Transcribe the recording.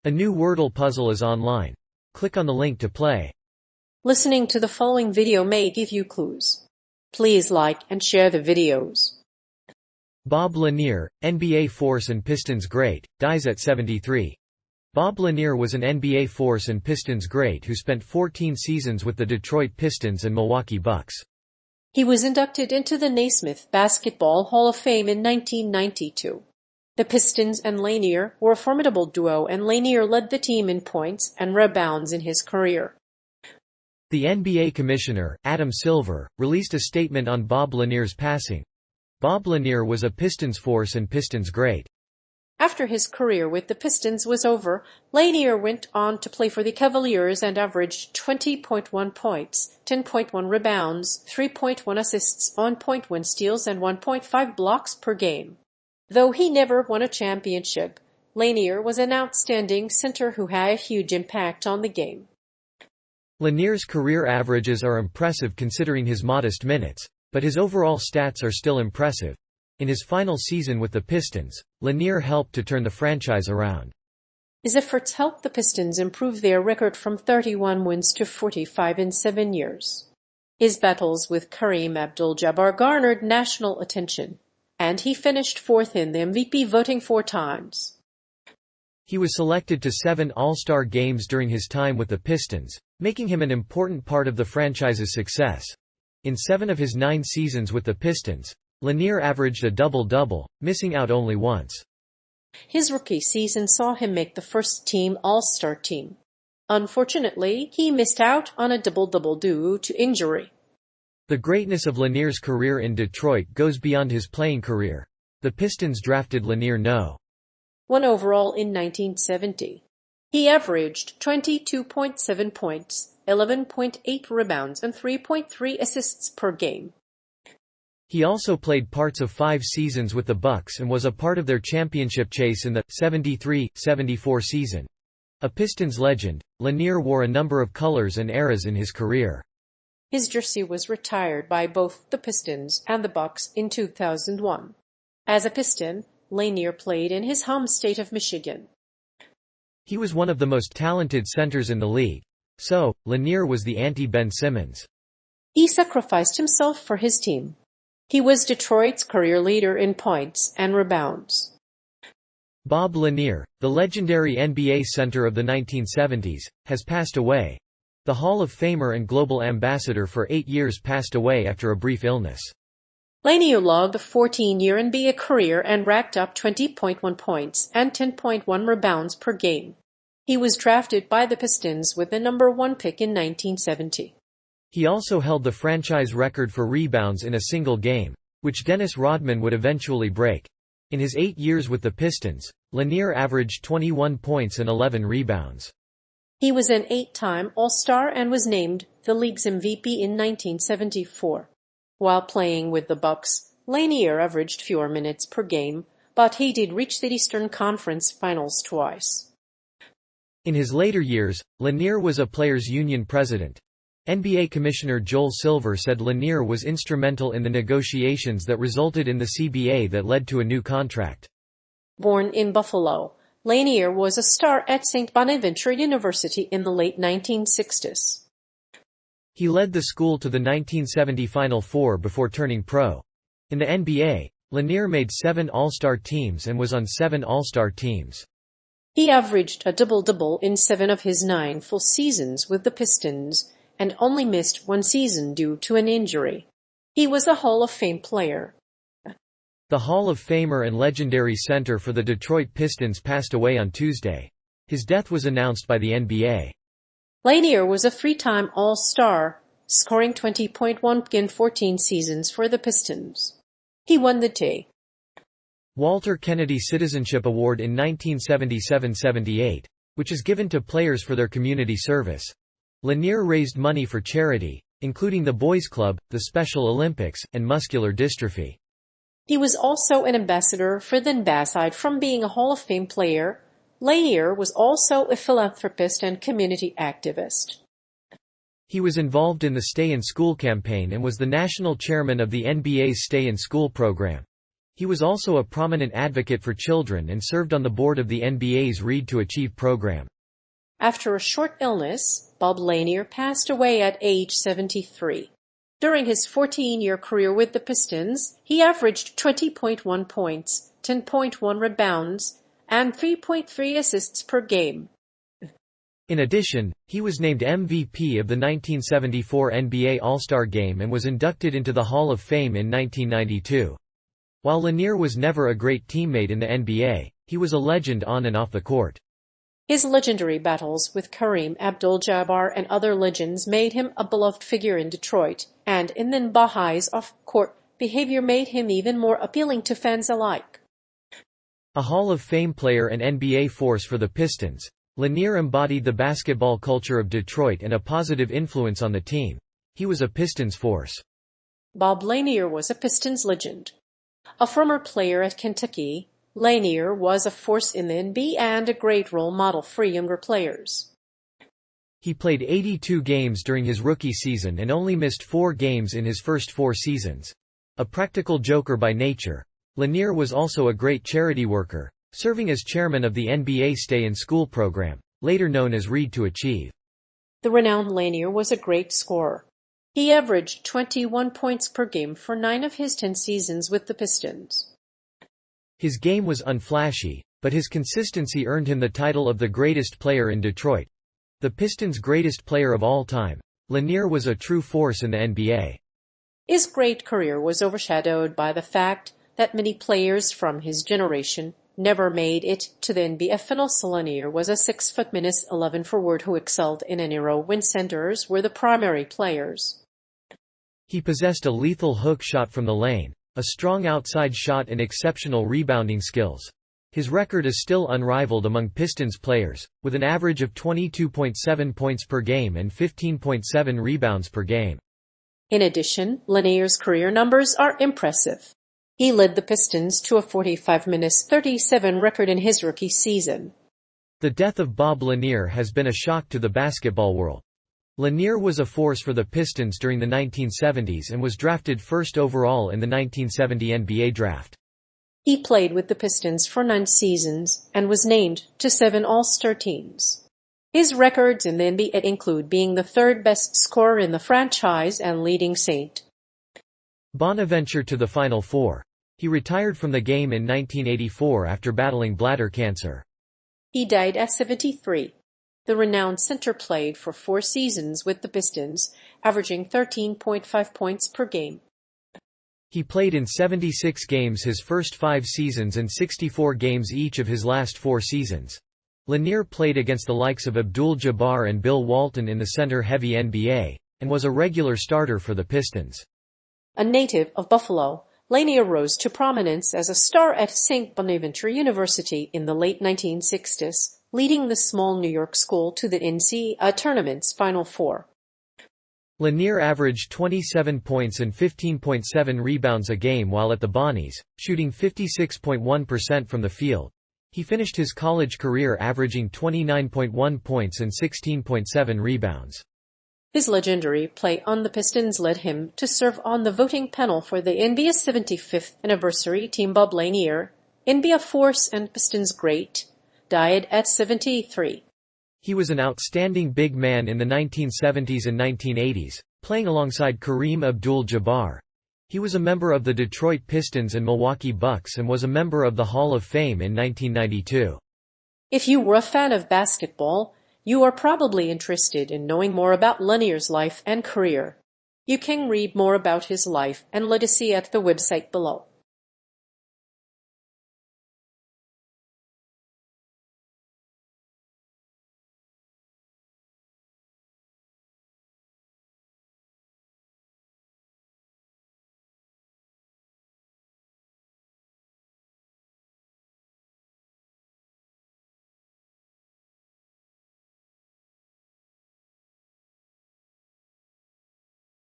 A new Wordle puzzle is online. Click on the link to play. Listening to the following video may give you clues. Please like and share the videos. Bob Lanier, NBA force and Pistons great, dies at 73. Bob Lanier was an NBA force and Pistons great who spent 14 seasons with the Detroit Pistons and Milwaukee Bucks. He was inducted into the Naismith Basketball Hall of Fame in 1992. The Pistons and Lanier were a formidable duo, and Lanier led the team in points and rebounds in his career. The NBA Commissioner, Adam Silver, released a statement on Bob Lanier's passing. Bob Lanier was a Pistons force and Pistons great. After his career with the Pistons was over, Lanier went on to play for the Cavaliers and averaged 20.1 points, 10.1 rebounds, 3.1 assists, 1.1 steals, and 1.5 blocks per game. Though he never won a championship, Lanier was an outstanding center who had a huge impact on the game. Lanier's career averages are impressive considering his modest minutes, but his overall stats are still impressive. In his final season with the Pistons, Lanier helped to turn the franchise around. His efforts helped the Pistons improve their record from 31 wins to 45 in 7 years. His battles with Kareem Abdul-Jabbar garnered national attention, and he finished fourth in the MVP voting 4 times. He was selected to 7 All-Star games during his time with the Pistons, making him an important part of the franchise's success. In 7 of his 9 seasons with the Pistons, Lanier averaged a double-double, missing out only once. His rookie season saw him make the first-team All-Star team. Unfortunately, he missed out on a double-double due to injury. The greatness of Lanier's career in Detroit goes beyond his playing career. The Pistons drafted Lanier No. 1 overall in 1970. He averaged 22.7 points, 11.8 rebounds, and 3.3 assists per game. He also played parts of 5 seasons with the Bucks and was a part of their championship chase in the 73-74 season. A Pistons legend, Lanier wore a number of colors and eras in his career. His jersey was retired by both the Pistons and the Bucks in 2001. As a Piston, Lanier played in his home state of Michigan. He was one of the most talented centers in the league. So, Lanier was the anti-Ben Simmons. He sacrificed himself for his team. He was Detroit's career leader in points and rebounds. Bob Lanier, the legendary NBA center of the 1970s, has passed away. The Hall of Famer and global ambassador for 8 years passed away after a brief illness. Lanier logged a 14-year NBA career and racked up 20.1 points and 10.1 rebounds per game. He was drafted by the Pistons with the number 1 pick in 1970. He also held the franchise record for rebounds in a single game, which Dennis Rodman would eventually break. In his 8 years with the Pistons, Lanier averaged 21 points and 11 rebounds. He was an 8-time All-Star and was named the league's MVP in 1974. While playing with the Bucks, Lanier averaged fewer minutes per game, but he did reach the Eastern Conference Finals twice. In his later years, Lanier was a players' union president. NBA Commissioner Joel Silver said Lanier was instrumental in the negotiations that resulted in the CBA that led to a new contract. Born in Buffalo, Lanier was a star at St. Bonaventure University in the late 1960s. He led the school to the 1970 Final Four before turning pro. In the NBA, Lanier made 7 All-Star teams and was on 7 All-Star teams. He averaged a double-double in 7 of his 9 full seasons with the Pistons, and only missed 1 season due to an injury. He was a Hall of Fame player. The Hall of Famer and legendary center for the Detroit Pistons passed away on Tuesday. His death was announced by the NBA. Lanier was a 3-time All-Star, scoring 20.1 in 14 seasons for the Pistons. He won the T. Walter Kennedy Citizenship Award in 1977–78, which is given to players for their community service. Lanier raised money for charity, including the Boys Club, the Special Olympics, and muscular dystrophy. He was also an ambassador for the NBA. Aside from being a Hall of Fame player, Lanier was also a philanthropist and community activist. He was involved in the Stay in School campaign and was the national chairman of the NBA's Stay in School program. He was also a prominent advocate for children and served on the board of the NBA's Read to Achieve program. After a short illness, Bob Lanier passed away at age 73. During his 14-year career with the Pistons, he averaged 20.1 points, 10.1 rebounds, and 3.3 assists per game. In addition, he was named MVP of the 1974 NBA All-Star Game and was inducted into the Hall of Fame in 1992. While Lanier was never a great teammate in the NBA, he was a legend on and off the court. His legendary battles with Kareem Abdul-Jabbar and other legends made him a beloved figure in Detroit, and in the Bahai's off-court behavior made him even more appealing to fans alike. A Hall of Fame player and NBA force for the Pistons, Lanier embodied the basketball culture of Detroit and a positive influence on the team. He was a Pistons force. Bob Lanier was a Pistons legend. A former player at Kentucky, Lanier was a force in the NBA and a great role model for younger players. He played 82 games during his rookie season and only missed 4 games in his first 4 seasons. A practical joker by nature, Lanier was also a great charity worker, serving as chairman of the NBA Stay in School program, later known as Read to Achieve. The renowned Lanier was a great scorer. He averaged 21 points per game for 9 of his 10 seasons with the Pistons. His game was unflashy, but his consistency earned him the title of the greatest player in Detroit. The Pistons' greatest player of all time, Lanier was a true force in the NBA. His great career was overshadowed by the fact that many players from his generation never made it to the NBA finals. Lanier was a 6'11" forward who excelled in an era when centers were the primary players. He possessed a lethal hook shot from the lane, a strong outside shot and exceptional rebounding skills. His record is still unrivaled among Pistons players, with an average of 22.7 points per game and 15.7 rebounds per game. In addition, Lanier's career numbers are impressive. He led the Pistons to a 45-37 record in his rookie season. The death of Bob Lanier has been a shock to the basketball world. Lanier was a force for the Pistons during the 1970s and was drafted first overall in the 1970 NBA draft. He played with the Pistons for 9 seasons and was named to 7 All-Star teams. His records in the NBA include being the 3rd best scorer in the franchise and leading St. Bonaventure to the Final Four. He retired from the game in 1984 after battling bladder cancer. He died at 73. The renowned center played for 4 seasons with the Pistons, averaging 13.5 points per game. He played in 76 games his first 5 seasons and 64 games each of his last 4 seasons. Lanier played against the likes of Abdul-Jabbar and Bill Walton in the center-heavy NBA, and was a regular starter for the Pistons. A native of Buffalo, Lanier rose to prominence as a star at St. Bonaventure University in the late 1960s, leading the small New York school to the NCAA tournament's Final Four. Lanier averaged 27 points and 15.7 rebounds a game while at the Bonnies, shooting 56.1% from the field. He finished his college career averaging 29.1 points and 16.7 rebounds. His legendary play on the Pistons led him to serve on the voting panel for the NBA's 75th anniversary team. Bob Lanier, NBA force and Pistons great, died at 73. He was an outstanding big man in the 1970s and 1980s, playing alongside Kareem Abdul-Jabbar. He was a member of the Detroit Pistons and Milwaukee Bucks and was a member of the Hall of Fame in 1992. If you were a fan of basketball, you are probably interested in knowing more about Lanier's life and career. You can read more about his life and legacy at the website below.